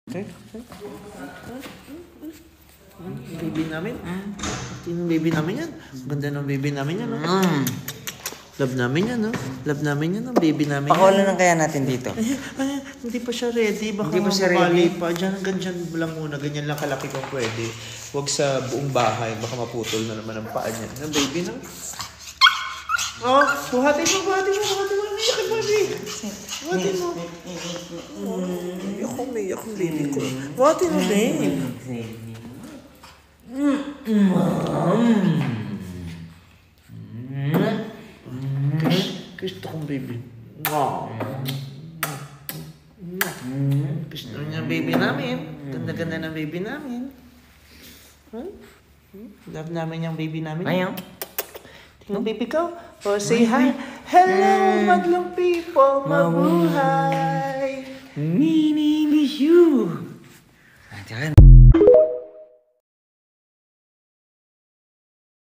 Okay. Baby namin. Sino baby namin yan? Ganda ng baby namin yan, no? Love namin yan, no? Love namin yan, no? Baby namin yan. Pakawalan lang kaya natin dito. Hindi pa siya ready. Baka Hindi pa siya mabali ready. pa. Diyan lang muna. Ganyan lang kalaki kung pwede. Huwag sa buong bahay. Baka maputol na naman ang paa niya. Ang baby na. Oh, buhatin mo. Iyakin mo, baby. Buhatin mo. Iyak ang baby ko. Buhatin mo, babe. Gusto kong baby. Gusto niya baby namin. Ganda-ganda ng baby namin. Love namin yung baby namin. Ayaw. Tingnan baby ko. Oh, say hi. Hello, madlang people. Mabuhay. My name is you. Diyan.